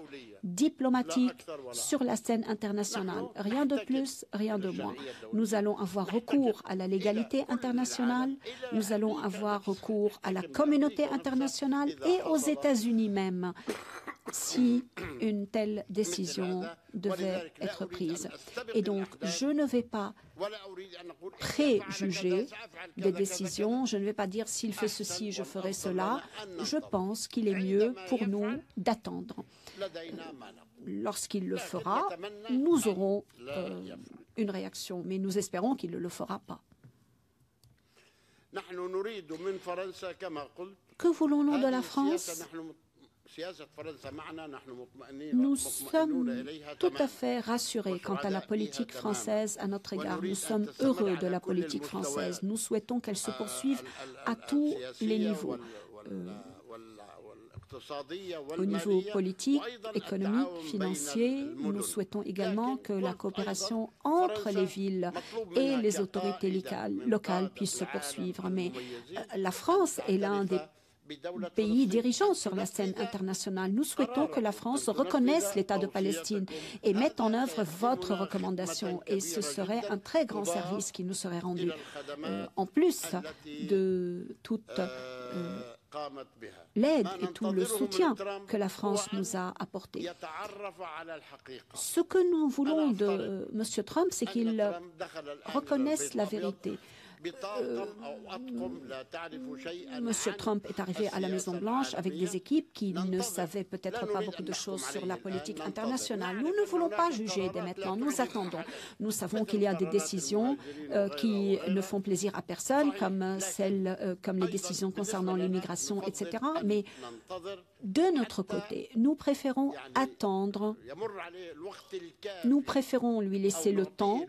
diplomatiques, sur la scène internationale. Rien de plus, rien de moins. Nous allons avoir recours à la légalité internationale, nous allons avoir recours à la communauté internationale et aux États-Unis même, si une telle décision devait être prise. Et donc, je ne vais pas préjuger des décisions, je ne vais pas dire s'il fait ceci, je ferai cela. Je pense qu'il est mieux pour nous d'attendre. Lorsqu'il le fera, nous aurons une réaction, mais nous espérons qu'il ne le fera pas. Que voulons-nous de la France ? Nous sommes tout à fait rassurés quant à la politique française à notre égard. Nous sommes heureux de la politique française. Nous souhaitons qu'elle se poursuive à tous les niveaux. Au niveau politique, économique, financier, nous souhaitons également que la coopération entre les villes et les autorités locales puisse se poursuivre. Mais la France est l'un des pays dirigeants sur la scène internationale. Nous souhaitons que la France reconnaisse l'État de Palestine et mette en œuvre votre recommandation. Et ce serait un très grand service qui nous serait rendu. En plus de toute l'aide et tout le soutien que la France nous a apporté. Ce que nous voulons de M. Trump, c'est qu'il reconnaisse la vérité. Monsieur Trump est arrivé à la Maison-Blanche avec des équipes qui ne savaient peut-être pas beaucoup de choses sur la politique internationale. Nous ne voulons pas juger dès maintenant, nous attendons. Nous savons qu'il y a des décisions qui ne font plaisir à personne, comme les décisions concernant l'immigration, etc. Mais de notre côté, nous préférons attendre, nous préférons lui laisser le temps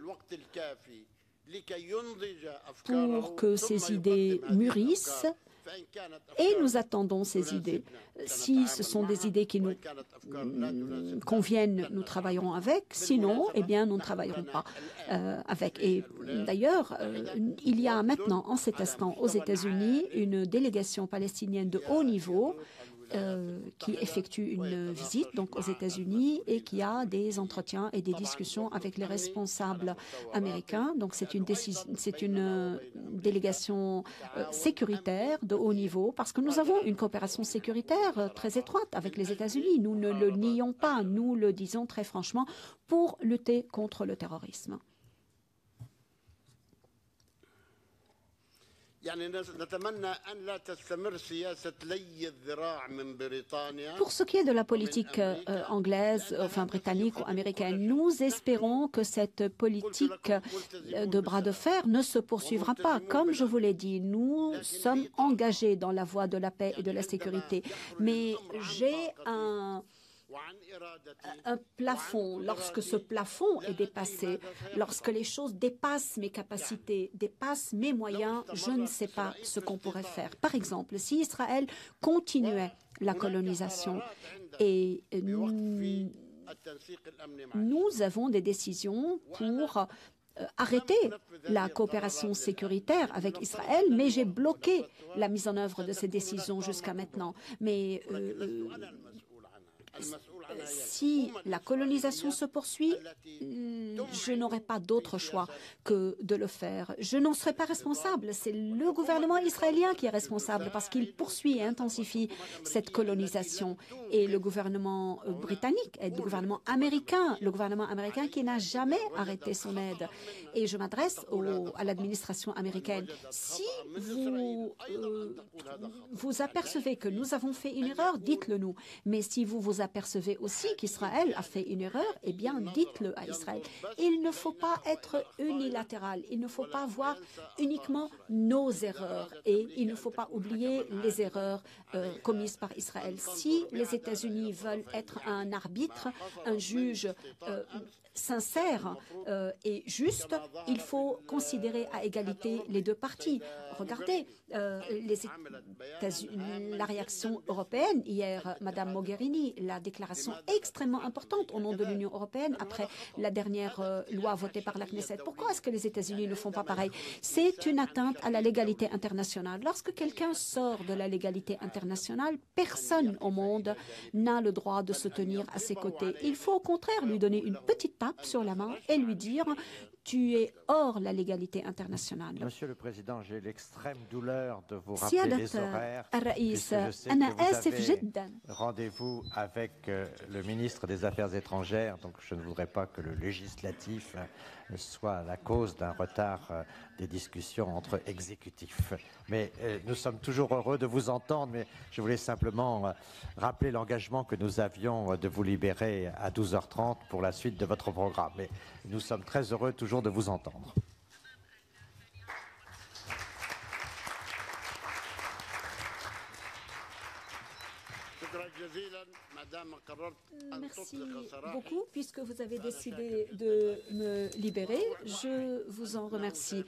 pour que ces idées mûrissent, et nous attendons ces idées. Si ce sont des idées qui nous conviennent, nous travaillerons avec. Sinon, eh bien, nous ne travaillerons pas avec. Et d'ailleurs, il y a maintenant, en cet instant, aux États-Unis, une délégation palestinienne de haut niveau qui effectue une visite donc aux États-Unis et qui a des entretiens et des discussions avec les responsables américains. Donc c'est une délégation sécuritaire de haut niveau parce que nous avons une coopération sécuritaire très étroite avec les États-Unis. Nous ne le nions pas, nous le disons très franchement, pour lutter contre le terrorisme. Pour ce qui est de la politique anglaise, enfin britannique ou américaine, nous espérons que cette politique de bras de fer ne se poursuivra pas. Comme je vous l'ai dit, nous sommes engagés dans la voie de la paix et de la sécurité. Mais j'ai un plafond. Lorsque ce plafond est dépassé, lorsque les choses dépassent mes capacités, dépassent mes moyens, je ne sais pas ce qu'on pourrait faire. Par exemple, si Israël continuait la colonisation et nous avons des décisions pour arrêter la coopération sécuritaire avec Israël, mais j'ai bloqué la mise en œuvre de ces décisions jusqu'à maintenant. Mais si la colonisation se poursuit, je n'aurai pas d'autre choix que de le faire. Je n'en serai pas responsable. C'est le gouvernement israélien qui est responsable parce qu'il poursuit et intensifie cette colonisation. Et le gouvernement britannique et le gouvernement américain qui n'a jamais arrêté son aide. Et je m'adresse à l'administration américaine. Si vous apercevez que nous avons fait une erreur, dites-le nous. Mais si vous vous apercevez aussi qu'Israël a fait une erreur, eh bien, dites-le à Israël. Il ne faut pas être unilatéral. Il ne faut pas voir uniquement nos erreurs. Et il ne faut pas oublier les erreurs commises par Israël. Si les États-Unis veulent être un arbitre, un juge sincère et juste, il faut considérer à égalité les deux parties. Regardez la réaction européenne hier, Madame Mogherini, la déclaration extrêmement importante au nom de l'Union européenne après la dernière loi votée par la Knesset. Pourquoi est-ce que les États-Unis ne font pas pareil? C'est une atteinte à la légalité internationale. Lorsque quelqu'un sort de la légalité internationale, personne au monde n'a le droit de se tenir à ses côtés. Il faut au contraire lui donner une petite tape sur la main et lui dire « tu es hors la légalité internationale ». Monsieur le Président, j'ai l'extrême douleur de vous rappeler les horaires, puisque je sais que vous avez rendez-vous avec le ministre des Affaires étrangères, donc je ne voudrais pas que le législatif soit la cause d'un retard des discussions entre exécutifs. Mais nous sommes toujours heureux de vous entendre, mais je voulais simplement rappeler l'engagement que nous avions de vous libérer à 12h30 pour la suite de votre programme. Mais nous sommes très heureux toujours de vous entendre. Merci beaucoup. Puisque vous avez décidé de me libérer, je vous en remercie.